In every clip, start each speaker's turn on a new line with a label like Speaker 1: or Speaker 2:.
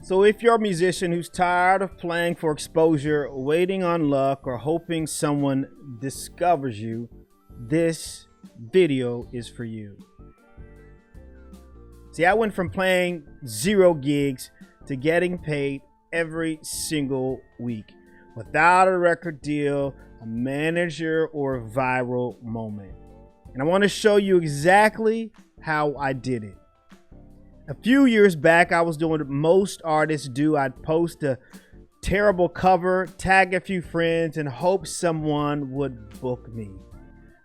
Speaker 1: So if you're a musician who's tired of playing for exposure, waiting on luck, or hoping someone discovers you, this video is for you. See, I went from playing 0 gigs to getting paid every single week without a record deal, a manager, or a viral moment. And I want to show you exactly how I did it. A few years back, I was doing what most artists do. I'd post a terrible cover, tag a few friends, and hope someone would book me.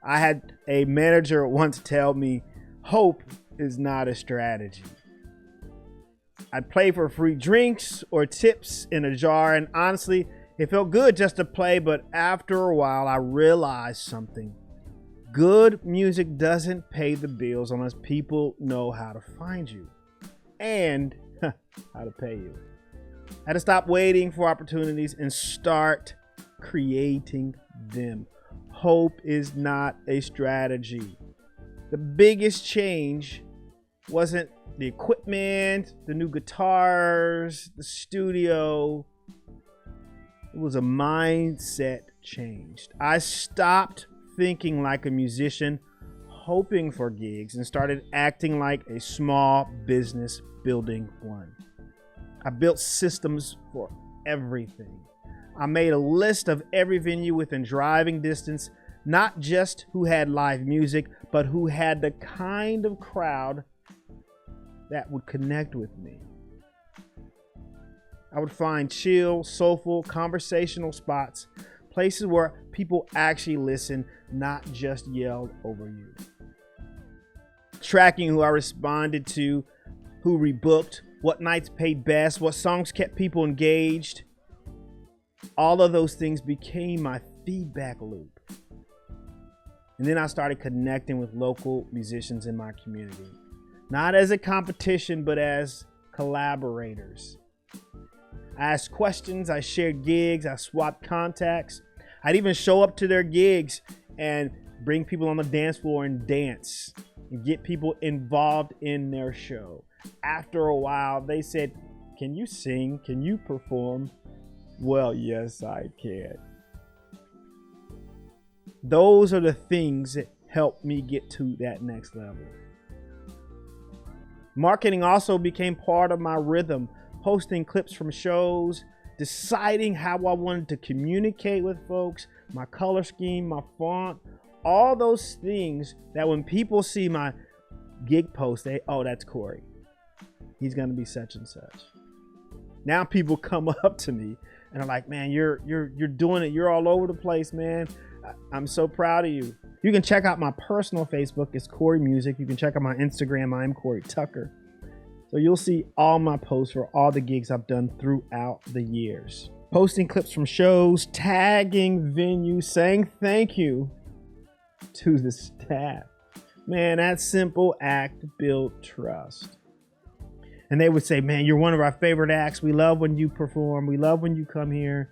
Speaker 1: I had a manager once tell me, hope is not a strategy. I'd play for free drinks or tips in a jar, and honestly, it felt good just to play, but after a while, I realized something. Good music doesn't pay the bills unless people know how to find you and how to pay you. I had to stop waiting for opportunities and start creating them. Hope is not a strategy. The biggest change wasn't the equipment, the new guitars, the studio. It was a mindset change. I stopped thinking like a musician, hoping for gigs, and started acting like a small business building one. I built systems for everything. I made a list of every venue within driving distance, not just who had live music, but who had the kind of crowd that would connect with me. I would find chill, soulful, conversational spots, places where people actually listen, not just yelled over you. Tracking who I responded to, who rebooked, what nights paid best, what songs kept people engaged. All of those things became my feedback loop. And then I started connecting with local musicians in my community, not as a competition, but as collaborators. I asked questions, I shared gigs, I swapped contacts. I'd even show up to their gigs and bring people on the dance floor and dance and get people involved in their show. After a while, they said, "Can you sing? Can you perform?" Well, yes, I can. Those are the things that helped me get to that next level. Marketing also became part of my rhythm, posting clips from shows, deciding how I wanted to communicate with folks, my color scheme, my font, all those things that when people see my gig post, oh, that's Corey. He's gonna be such and such. Now people come up to me and are like, "Man, you're doing it. You're all over the place, man. I'm so proud of you." You can check out my personal Facebook. It's Corey Music. You can check out my Instagram. iamcoreytucker. So you'll see all my posts for all the gigs I've done throughout the years. Posting clips from shows, tagging venues, saying thank you to the staff. Man, that simple act built trust. And they would say, "Man, you're one of our favorite acts. We love when you perform. We love when you come here."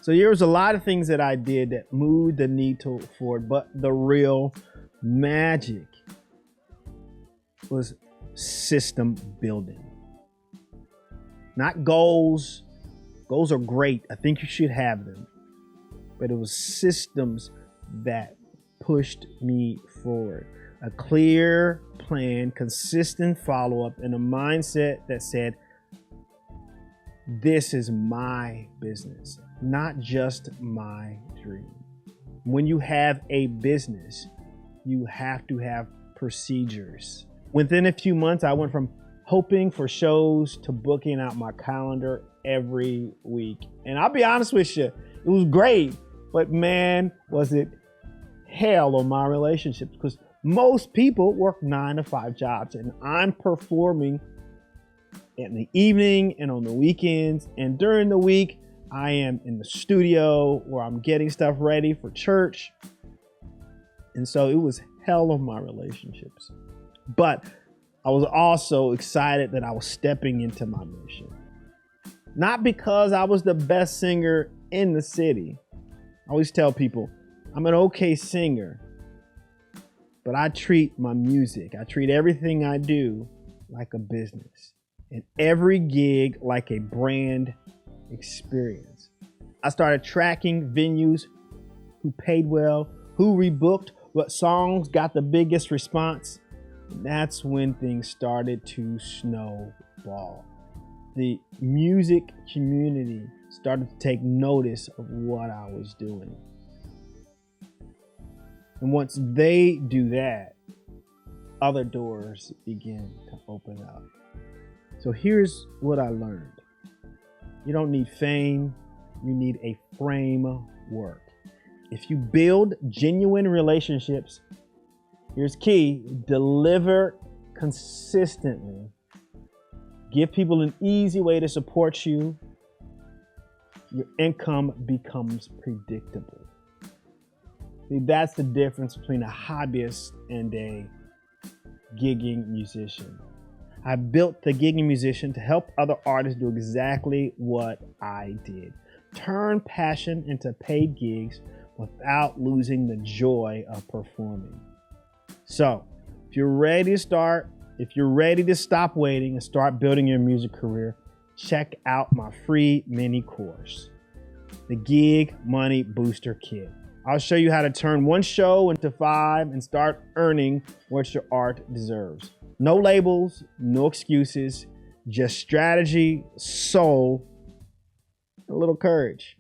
Speaker 1: So there was a lot of things that I did that moved the needle forward, but the real magic was system building. Not goals. Goals are great. I think you should have them. But it was systems that pushed me forward. A clear plan, consistent follow-up, and a mindset that said, this is my business, not just my dream. When you have a business, you have to have procedures. Within a few months, I went from hoping for shows to booking out my calendar every week. And I'll be honest with you, it was great, but man, was it hell on my relationships, because most people work 9 to 5 jobs, and I'm performing in the evening and on the weekends. And during the week, I am in the studio where I'm getting stuff ready for church. And so it was hell on my relationships. But I was also excited that I was stepping into my mission. Not because I was the best singer in the city. I always tell people, I'm an okay singer, but I treat my music, I treat everything I do like a business. and every gig like a brand experience. I started tracking venues who paid well, who rebooked, what songs got the biggest response. And that's when things started to snowball. The music community started to take notice of what I was doing. And once they do that, other doors begin to open up. So here's what I learned. You don't need fame, you need a framework. If you build genuine relationships, here's key: deliver consistently, give people an easy way to support you, your income becomes predictable. See, that's the difference between a hobbyist and a gigging musician. I built the gigging musician to help other artists do exactly what I did. Turn passion into paid gigs without losing the joy of performing. So, if you're ready to start, if you're ready to stop waiting and start building your music career, check out my free mini course, the Gig Money Booster Kit. I'll show you how to turn one show into 5 and start earning what your art deserves. No labels, no excuses, just strategy, soul, and a little courage.